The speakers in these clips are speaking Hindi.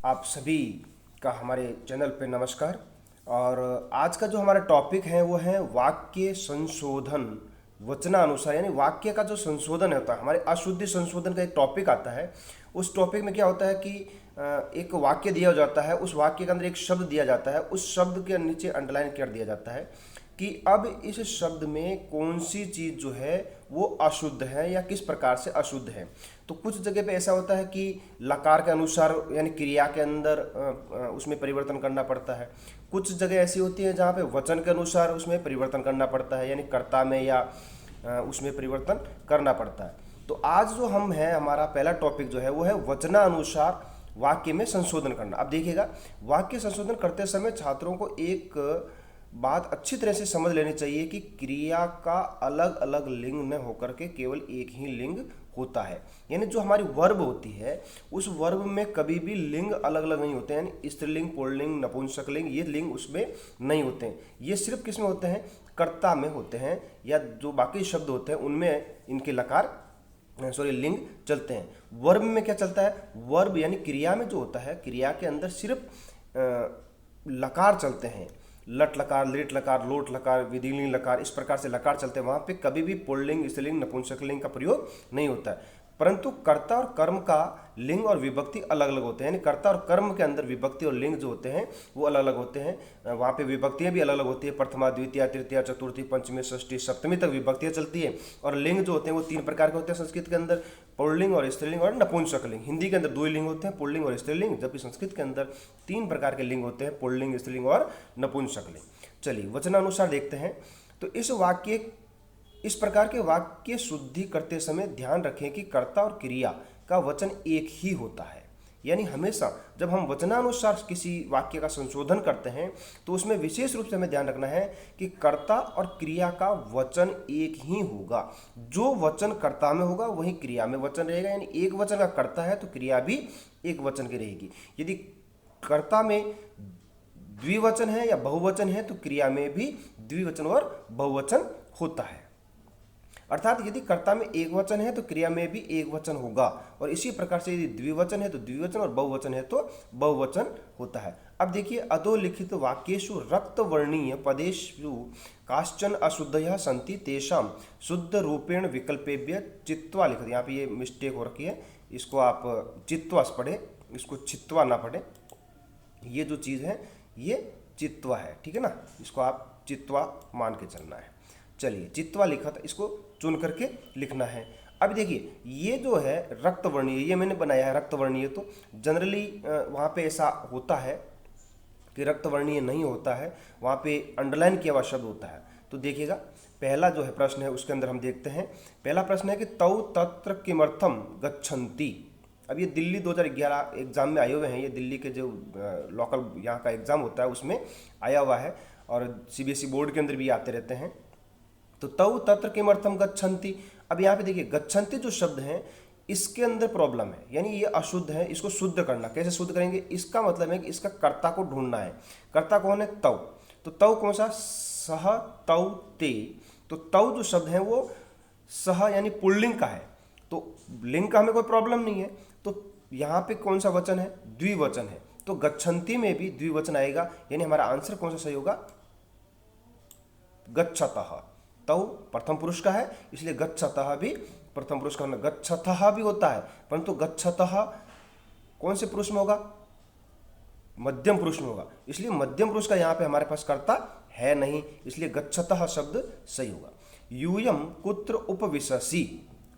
आप सभी का हमारे चैनल पे नमस्कार। और आज का जो हमारा टॉपिक है वो है वाक्य संशोधन वचनानुसार, यानी वाक्य का जो संशोधन होता है, हमारे अशुद्धि संशोधन का एक टॉपिक आता है। उस टॉपिक में क्या होता है कि एक वाक्य दिया जाता है, उस वाक्य के अंदर एक शब्द दिया जाता है, उस शब्द के नीचे अंडरलाइन कर दिया जाता है कि अब इस शब्द में कौन सी चीज़ जो है वो अशुद्ध है या किस प्रकार से अशुद्ध है। तो कुछ जगह पे ऐसा होता है कि लकार के अनुसार यानी क्रिया के अंदर उसमें परिवर्तन करना पड़ता है। कुछ जगह ऐसी होती है जहाँ पे वचन के अनुसार उसमें परिवर्तन करना पड़ता है, यानी कर्ता में या उसमें परिवर्तन करना पड़ता है। तो आज जो हम हैं, हमारा पहला टॉपिक जो है वो है वचनानुसार वाक्य में संशोधन करना। अब देखिएगा, वाक्य संशोधन करते समय छात्रों को एक बात अच्छी तरह से समझ लेनी चाहिए कि क्रिया का अलग अलग लिंग न होकर के केवल एक ही लिंग होता है। यानी जो हमारी वर्ब होती है उस वर्ब में कभी भी लिंग अलग अलग नहीं होते हैं, यानी स्त्रीलिंग, पुल्लिंग, नपुंसकलिंग, ये लिंग उसमें नहीं होते हैं। ये सिर्फ किस में होते हैं? कर्ता में होते हैं, या जो बाकी शब्द होते हैं उनमें इनके लकार लिंग चलते हैं। वर्ब में क्या चलता है? वर्ब यानी क्रिया में जो होता है, क्रिया के अंदर सिर्फ लकार चलते हैं। लट लकार, लेट लकार, लोट लकार, विधिलिंग लकार, इस प्रकार से लकार चलते हैं। वहाँ पे कभी भी पुल्लिंग, स्त्रीलिंग, नपुंसकलिंग का प्रयोग नहीं होता है। परंतु कर्ता और कर्म का लिंग और विभक्ति अलग अलग होते हैं, यानी कर्ता और कर्म के अंदर विभक्ति और लिंग जो होते हैं वो अलग अलग होते हैं। वहाँ पे विभक्तियाँ भी अलग अलग होती है। प्रथमा, द्वितीय, तृतीय, चतुर्थी, पंचमी, षष्ठी, सप्तमी तक विभक्तियाँ चलती है। और लिंग जो होते हैं वो तीन प्रकार के होते हैं संस्कृत के अंदर, पुल्लिंग और स्त्रीलिंग और नपुंसकलिंग। हिंदी के अंदर दो ही लिंग होते हैं, पुल्लिंग और स्त्रीलिंग, जबकि संस्कृत के अंदर तीन प्रकार के लिंग होते हैं, पुल्लिंग, स्त्रीलिंग और नपुंसकलिंग। चलिए वचनानुसार देखते हैं। तो इस प्रकार के वाक्य शुद्धि करते समय ध्यान रखें कि कर्ता और क्रिया का वचन एक ही होता है। यानी हमेशा जब हम वचनानुसार किसी वाक्य का संशोधन करते हैं तो उसमें विशेष रूप से हमें ध्यान रखना है कि कर्ता और क्रिया का वचन एक ही होगा। जो वचन कर्ता में होगा वही क्रिया में वचन रहेगा, यानी एक वचन का कर्ता है तो क्रिया भी एक वचन की रहेगी। यदि कर्ता में द्विवचन है या बहुवचन है तो क्रिया में भी द्विवचन और बहुवचन होता है। अर्थात यदि कर्ता में एक वचन है तो क्रिया में भी एक वचन होगा, और इसी प्रकार से यदि द्विवचन है तो द्विवचन और बहुवचन है तो बहुवचन होता है। अब देखिए, अधोलिखित वाक्येषु रक्तवर्णीय पदेषु काश्चन अशुद्धयः सन्ति तेषां शुद्ध रूपेण विकल्पेभ्य चित्वा लिखित। यहाँ पे ये मिस्टेक हो रखी है, इसको आप चित्वा पढ़े, इसको चित्वा ना पढ़े। ये जो चीज़ है ये चित्वा है, ठीक है ना, इसको आप चित्वा मान के चलना है। चलिए, चित्वा लिखा था, इसको चुन करके लिखना है। अब देखिए, ये जो है रक्तवर्णीय, ये मैंने बनाया है रक्तवर्णीय। तो जनरली वहाँ पे ऐसा होता है कि रक्तवर्णीय नहीं होता है, वहाँ पे अंडरलाइन किया हुआ शब्द होता है। तो देखिएगा, पहला जो है प्रश्न है उसके अंदर हम देखते हैं। पहला प्रश्न है कि तौ तत्र किमर्थम गच्छन्ति। अब ये दिल्ली 2011 एग्जाम में आए हुए हैं, ये दिल्ली के जो लोकल यहाँ का एग्जाम होता है उसमें आया हुआ है, और सीबीएसई बोर्ड के अंदर भी आते रहते हैं। तो तौ तत्र किमर्थम गच्छन्ति। अब यहाँ पे देखिए, गच्छन्ति जो शब्द है इसके अंदर प्रॉब्लम है, यानी ये अशुद्ध है, इसको शुद्ध करना। कैसे शुद्ध करेंगे? इसका मतलब है कि इसका कर्ता को ढूंढना है। कर्ता कौन है? तौ। तो तौ कौन सा? सह, तौ, ते। तो तौ जो शब्द है वो सह यानी पुल्लिंग का है, तो लिंग का हमें कोई प्रॉब्लम नहीं है। तो यहाँ पे कौन सा वचन है? द्विवचन है, तो गच्छन्ति में भी द्विवचन आएगा, यानी हमारा आंसर कौन सा सही होगा? गच्छतः। तौ प्रथम पुरुष का है, इसलिए गच्छतः भी प्रथम पुरुष का होना। गच्छतः भी होता है, परंतु गच्छतः कौन से पुरुष में होगा? मध्यम पुरुष में होगा, इसलिए मध्यम पुरुष का यहाँ पे हमारे पास कर्ता है नहीं, इसलिए गच्छतः शब्द सही होगा। यूयम कुत्र उपविशसि।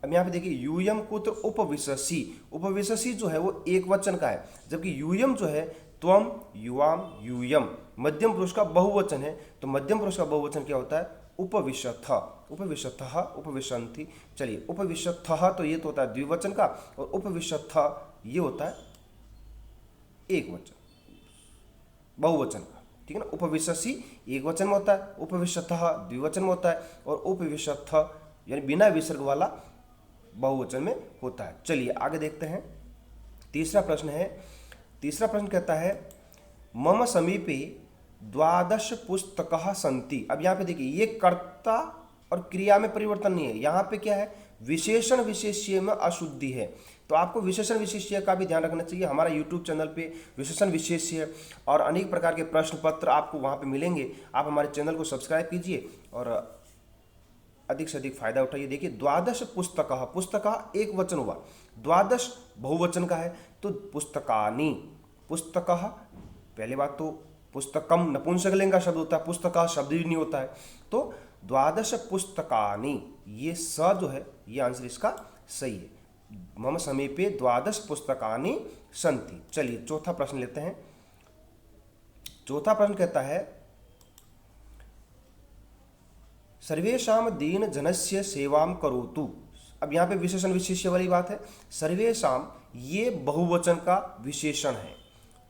अब यहाँ पे देखिए, यूयम कुत्र उपविशसि। उपविशसि जो है वो एक वचन का है, जबकि यूयम जो है त्वम, युवाम, यूयम मध्यम पुरुष का बहुवचन है। तो मध्यम पुरुष का बहुवचन क्या होता है? उपविशथ, उपविशथः, उपविशन्ति। चलिए, उपविशथः तो ये तो होता है द्विवचन का, और उपविशथ ये होता है एक वचन, बहुवचन का, ठीक है ना। उपविशसि एक वचन में होता है, उपविशथः द्विवचन में होता है, और उपविशथ यानी बिना विसर्ग वाला बहुवचन में होता है। चलिए आगे देखते हैं। तीसरा प्रश्न है, तीसरा प्रश्न कहता है मम समीपे 12 पुस्तकः सन्ति। अब यहाँ पे देखिए, ये कर्ता और क्रिया में परिवर्तन नहीं है, यहाँ पे क्या है? विशेषण विशेष्य में अशुद्धि है। तो आपको विशेषण विशेष्य का भी ध्यान रखना चाहिए। हमारा यूट्यूब चैनल पे विशेषण विशेष्य और अनेक प्रकार के प्रश्न पत्र आपको वहाँ पे मिलेंगे। आप हमारे चैनल को सब्सक्राइब कीजिए और अधिक से अधिक फायदा उठाइए। देखिए, द्वादश पुस्तकः, पुस्तकः एक वचन हुआ, द्वादश बहुवचन का है, तो पुस्तकानि, पुस्तकः पहले बात तो पुस्तकम नपुंसकलिंग का शब्द होता है, पुस्तकः शब्द ही नहीं होता है, तो द्वादश पुस्तकानि, ये स जो है ये आंसर इसका सही है। मम समीपे द्वादश पुस्तकानि सन्ति। चलिए चौथा प्रश्न लेते हैं। चौथा प्रश्न कहता है सर्वेषां दीन जनस्य सेवां करोतु। अब यहाँ पे विशेषण विशेष्य वाली बात है। सर्वेषां ये बहुवचन का विशेषण है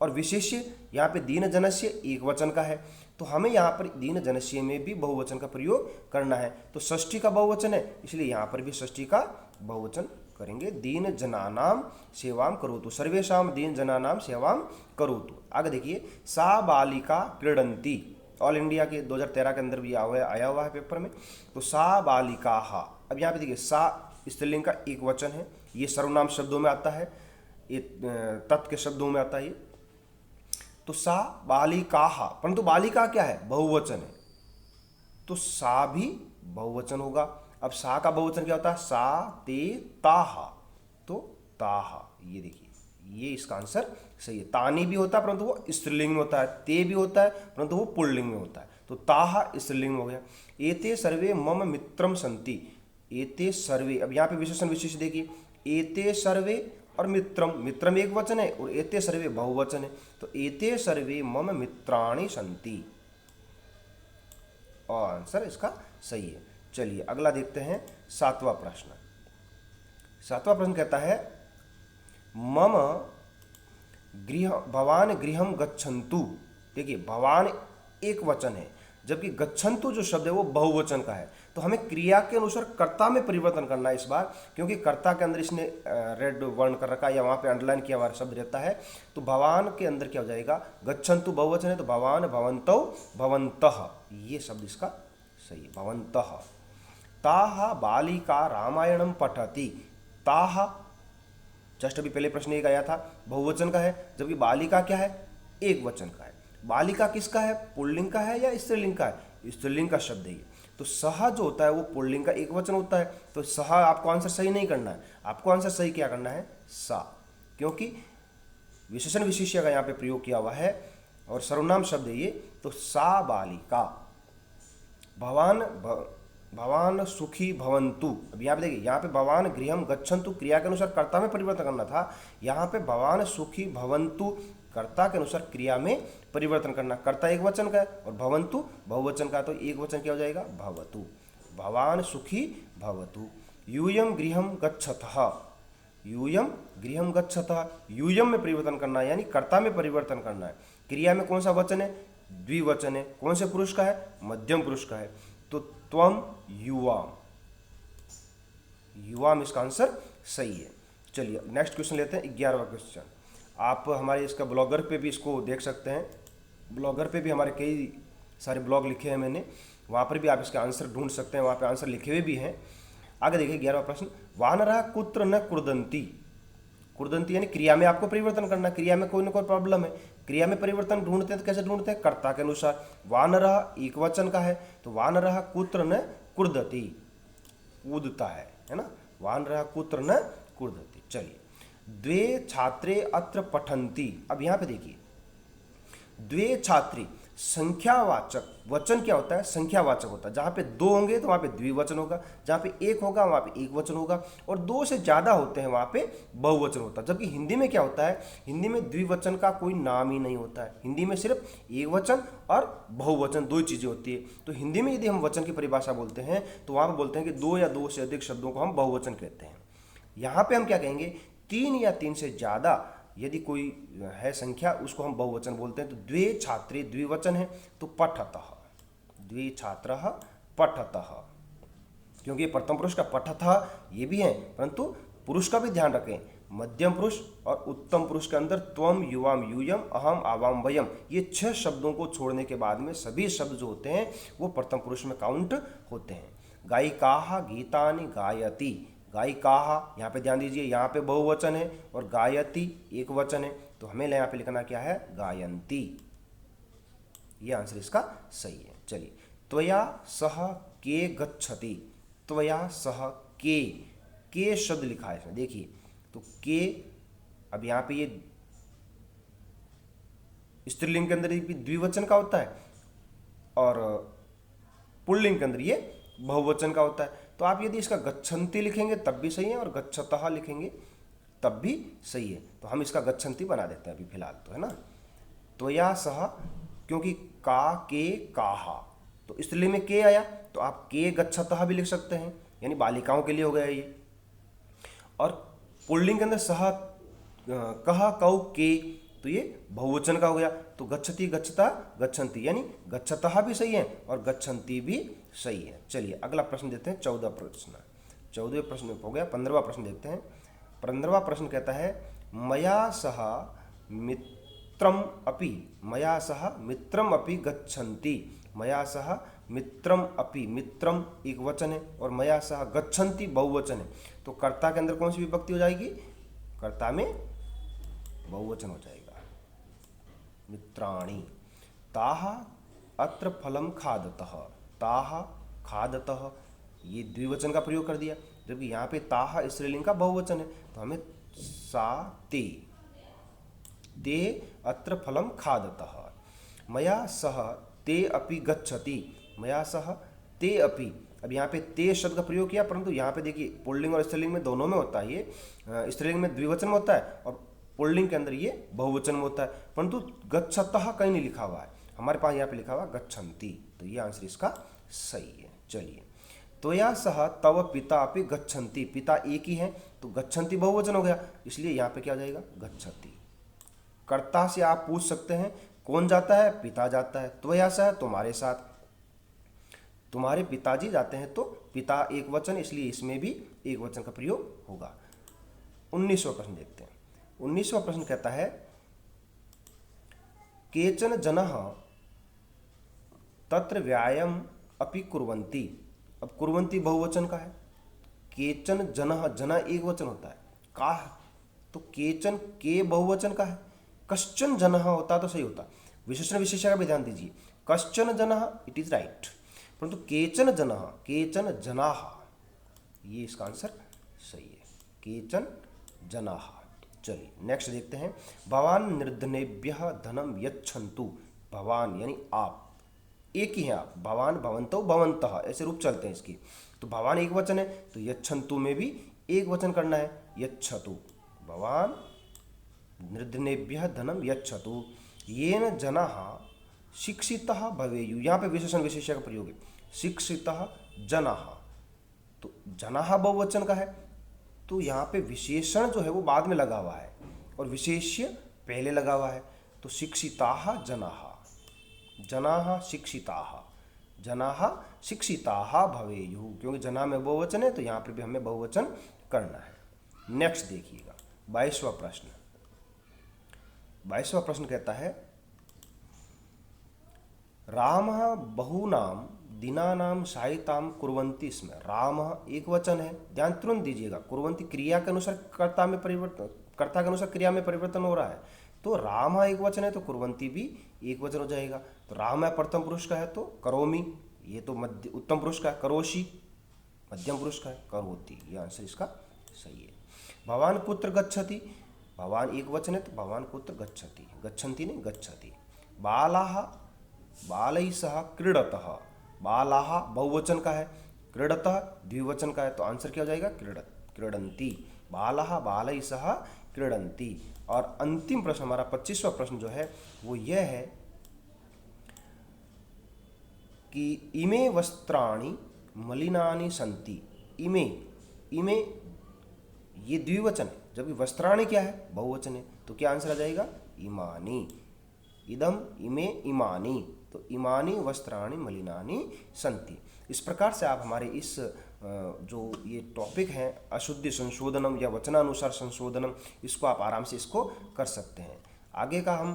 और विशेष्य यहाँ पे दीन जनस्य एक वचन का है, तो हमें यहाँ पर दीन जनस्य में भी बहुवचन का प्रयोग करना है। तो षष्ठी का बहुवचन है, इसलिए यहाँ पर भी षष्ठी का बहुवचन करेंगे। दीन जनानां सेवां करोतु, सर्वेषां दीन जनानां सेवां करोतु। आगे देखिए, सा बालिका क्रीडन्ति, ऑल इंडिया के 2013 के अंदर भी आया हुआ है पेपर में। तो सा बालिकाः, अब यहाँ पे देखिए सा स्त्रीलिंग का एक वचन है, ये सर्वनाम शब्दों में आता है, ये तत् के शब्दों में आता है ये। तो सा बालिकाः, परंतु बालिका क्या है, बहुवचन है, तो सा भी बहुवचन होगा। अब सा का बहुवचन क्या होता है, सा ते ताः, तो ताः, ये देखिए ये इसका आंसर सही है। तानी भी होता है परंतु वो स्त्रीलिंग में होता है, ते भी होता है परंतु वो पुल्लिंग में होता है, तो ताः स्त्रीलिंग में हो गया। एते सर्वे मम मित्रम सन्ति, एते सर्वे, अब यहाँ पे विशेषण विशेष देखिए, एते सर्वे और मित्रम, मित्रम एक वचन है और एते सर्वे बहुवचन है, तो एते सर्वे मम मित्राणि सन्ति, और आंसर इसका सही है। चलिए अगला देखते हैं, सातवां प्रश्न। सातवां प्रश्न कहता है मम गृह भवान गृहम गच्छन्तु। देखिए भवान एक वचन है, जबकि गच्छन्तु जो शब्द है वो बहुवचन का है, तो हमें क्रिया के अनुसार कर्ता में परिवर्तन करना है इस बार, क्योंकि कर्ता के अंदर इसने रेड वर्ण कर रखा है या वहाँ पे अंडरलाइन किया हुआ शब्द रहता है। तो भवान के अंदर क्या हो जाएगा, गच्छन्तु बहुवचन है तो भवान भवन्तौ भवन्तः, ये शब्द इसका सही है, भवन्तः। ताः बालिका रामायणं पठति, ताः जस्ट अभी पहले प्रश्न एक आया था, बहुवचन का है, जबकि बालिका क्या है, एक वचन का है। बालिका किसका है, पुल्लिंग का है या स्त्रीलिंग का है, स्त्रीलिंग का शब्द है ये। तो सह जो होता है वो पुल्लिंग का एक वचन होता है, तो सह आपको आंसर सही नहीं करना है, आपको आंसर सही क्या करना है, सा, क्योंकि विशेषण विशेष्य का यहाँ पे प्रयोग किया हुआ है और सर्वनाम शब्द है ये, तो सा बालिका। भवान सुखी भवन्तु, अब यहाँ पे देखिए, यहाँ पे भवान गृहम गच्छन्तु क्रिया के अनुसार कर्ता में परिवर्तन करना था, यहाँ पे भवान सुखी भवन्तु कर्ता के अनुसार क्रिया में परिवर्तन करना। कर्ता एक वचन का है और भवन्तु बहुवचन का, तो एक वचन क्या हो जाएगा, भवतु। भवान सुखी भवतु। यूयम गृहम गच्छतः, यूयम गृहम गच्छतः, यूयम में परिवर्तन करना है, यानी कर्ता में परिवर्तन करना है। क्रिया में कौन सा वचन है, द्विवचन है, कौन से पुरुष का है, मध्यम पुरुष का है, तो त्वम युवाम, युवाम इसका आंसर सही है। चलिए नेक्स्ट क्वेश्चन लेते हैं, 11वां क्वेश्चन। आप हमारे इसका ब्लॉगर पे भी इसको देख सकते हैं, ब्लॉगर पे भी हमारे कई सारे ब्लॉग लिखे हैं मैंने, वहाँ पर भी आप इसके आंसर ढूंढ सकते हैं, वहाँ पे आंसर लिखे हुए भी हैं। आगे देखिए 11वां प्रश्न, वानरः कुत्र न कुर्दन्ति। कुर्दन्ति यानी क्रिया में आपको परिवर्तन करना, क्रिया में कोई ना कोई प्रॉब्लम है, क्रिया में परिवर्तन ढूंढते हैं तो कैसे ढूंढते हैं, कर्ता के अनुसार। वानरः एक वचन का है, तो वानरः कुत्र न कुर्दति, कूदता है ना, वानरः कुत्र न कुर्दति। चलिए, द्वे छात्रे अत्र पठन्ति। अब यहाँ पे देखिए, द्वे छात्री संख्यावाचक, वचन क्या होता है, संख्यावाचक होता है। जहाँ पे दो होंगे तो वहाँ पे द्विवचन होगा, जहाँ पे एक होगा वहाँ पे एक वचन होगा, और दो से ज़्यादा होते हैं वहाँ पे बहुवचन होता है। जबकि हिंदी में क्या होता है, हिंदी में द्विवचन का कोई नाम ही नहीं होता है, हिंदी में सिर्फ एक वचन और बहुवचन दो चीज़ें होती है। तो हिंदी में यदि हम वचन की परिभाषा बोलते हैं तो वहाँ पर बोलते हैं कि दो या दो से अधिक शब्दों को हम बहुवचन कहते हैं। यहाँ पर हम क्या कहेंगे, तीन या तीन से ज़्यादा यदि कोई है संख्या उसको हम बहुवचन बोलते हैं। तो द्वे छात्रे द्विवचन है, तो पठतः, द्वे छात्रः पठतः, क्योंकि प्रथम पुरुष का पठतः ये भी है, परंतु पुरुष का भी ध्यान रखें, मध्यम पुरुष और उत्तम पुरुष के अंदर त्वम युवाम यूयम अहम आवाम वयम, ये 6 शब्दों को छोड़ने के बाद में सभी शब्द जो होते हैं वो प्रथम पुरुष में काउंट होते हैं। गायिकाः गीतानि गायति, गायिकाः, यहाँ पे ध्यान दीजिए, यहाँ पे बहुवचन है और गायति एक वचन है, तो हमें यहाँ पे लिखना क्या है, गायन्ति। ये आंसर इसका सही है। चलिए, त्वया सह के गच्छति, त्वया सह के शब्द लिखा है इसमें, देखिए तो के, अब यहाँ पे ये स्त्रीलिंग के अंदर ये भी द्विवचन का होता है और पुल्लिंग के अंदर ये बहुवचन का होता है। तो आप यदि इसका गच्छन्ति लिखेंगे तब भी सही है और गच्छतः लिखेंगे तब भी सही है। तो हम इसका गच्छन्ति बना देते हैं अभी फिलहाल, तो है ना। त्वया सह, क्योंकि का के काहा, तो स्त्रीलिंग में के आया तो आप के गच्छतः भी लिख सकते हैं, यानी बालिकाओं के लिए हो गया ये। और पुल्लिंग के अंदर सह कह कौ के, तो ये बहुवचन का हो गया, तो गच्छति गच्छता गच्छन्ति, यानी गच्छतः भी सही है और गच्छन्ति भी सही है। चलिए अगला प्रश्न देते हैं, 14 प्रश्न। 14वें प्रश्न हो गया, 15वां प्रश्न देखते हैं। 15वां प्रश्न कहता है मया सह मित्रम अपि, मया सह मित्रम अपि गच्छन्ति, मया सह मित्रम अपि, मित्रम एक वचन है और मया सह गच्छन्ति बहुवचन है, तो कर्ता के अंदर कौन सी विभक्ति हो जाएगी, कर्ता में बहुवचन हो जाएगा, मित्राणि। ताः अत्र फलम खादतः, ताः खादतः, ये द्विवचन का प्रयोग कर दिया, जबकि यहाँ पे ताः स्त्रीलिंग का बहुवचन है, तो हमें सा ते अत्र फलम खादतः। मया सह ते अपि गच्छति, मया सह ते अपि, अब यहाँ पे ते शब्द का प्रयोग किया, परंतु यहाँ पे देखिए पुल्लिंग और स्त्रीलिंग में दोनों में होता है, ये स्त्रीलिंग में द्विवचन में होता है और पुल्लिंग के अंदर ये बहुवचन में होता है, परंतु गच्छतः कहीं नहीं लिखा हुआ है, हमारे पास यहाँ पे लिखा हुआ गच्छन्ति, तो ये आंसर इसका सही है। चलिए, त्वया सह तव पिता अपि गच्छन्ति, पिता एक ही है तो गच्छन्ति बहुवचन हो गया, इसलिए यहाँ पे क्या हो जाएगा, गच्छति। कर्ता से आप पूछ सकते हैं कौन जाता है, पिता जाता है, त्वया सह तुम्हारे साथ, तुम्हारे पिताजी जाते हैं तो पिता एक वचन, इसलिए इसमें भी एक वचन का प्रयोग होगा। 19वां प्रश्न देखते हैं। 19वां प्रश्न कहता है केचन जनः तत्र व्यायाम अपि कुर्वन्ति, अब कुर्वन्ति बहुवचन का है, केचन जनः, जना एक वचन होता है, का तो केचन के बहुवचन का है, कश्चन जनः होता तो सही होता, विशेषण विशेषण का भी ध्यान दीजिए, कश्चन जनः इट इज राइट, परंतु केचन जनः, केचन जनाः, ये इसका आंसर सही है, केचन जनाः। चलिए नेक्स्ट देखते हैं, भवान निर्धनेभ्यः धनम यच्छन्तु, भवान यानी आप, एक ही है आप, भवान भवन्तौ भवन्तः ऐसे रूप चलते हैं इसकी, तो भवान एक वचन है तो यच्छन्तु में भी एक वचन करना है, यच्छतु, भवान निर्धनेभ्यः धनम यच्छतु, येन जनाः शिक्षितः भवेयुः, यहाँ पे विशेषण विशेष्य का प्रयोग है, शिक्षितः जनाः, तो जनाः बहुवचन का है, तो यहाँ पे विशेषण जो है वो बाद में लगा हुआ है और विशेष्य पहले लगा हुआ है, तो शिक्षिताः जनाः, जनाः शिक्षिताः, जनाः शिक्षिताः भवेयुः, क्योंकि जना में बहुवचन है तो यहाँ पे भी हमें बहुवचन करना है। नेक्स्ट देखिएगा 22वां प्रश्न। 22वां प्रश्न कहता है रामः बहूनां दिनानां सहायतां कुर्वन्ति स्म, रामः एक वचन है, ध्यान तुरंत दीजिएगा, कुर्वन्ति क्रिया के अनुसार कर्ता में परिवर्तन, कर्ता के अनुसार क्रिया में परिवर्तन हो रहा है, तो रामः एक वचन है तो कुर्वन्ति भी एक वचन हो जाएगा, तो राम है प्रथम पुरुष का है तो करोमि, ये तो मध्य उत्तम पुरुष का है, करोषि मध्यम पुरुष का है, करोति, ये आंसर इसका सही है। भवान कुत्र गच्छति, भवान एक वचन है तो भवान कुत्र गच्छति, गच्छन्ति नहीं गच्छति। बालाः बालैः सह क्रीडतः, बालाः बहुवचन का है, क्रीडतः द्विवचन का है, तो आंसर क्या हो जाएगा, क्रीडन्ति, बालाः बालैः सह क्रीडन्ति। और अंतिम प्रश्न हमारा 25वां प्रश्न जो है वो यह है कि इमे वस्त्राणि मलिनानि सन्ति, इमे, इमे ये द्विवचन है, जबकि वस्त्राणि क्या है, बहुवचन है, तो क्या आंसर आ जाएगा, इमानि, इदम इमे इमानि, तो इमानि वस्त्राणि मलिनानि सन्ति। इस प्रकार से आप हमारे इस जो ये टॉपिक है अशुद्धि संशोधनम या वचनानुसार संशोधनम, इसको आप आराम से इसको कर सकते हैं। आगे का हम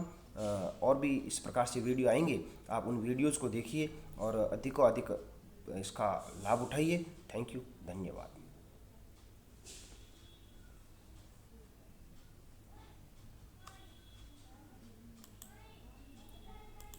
और भी इस प्रकार से वीडियो आएंगे, आप उन वीडियोज़ को देखिए और अधिकों अधिक इसका लाभ उठाइए। थैंक यू, धन्यवाद।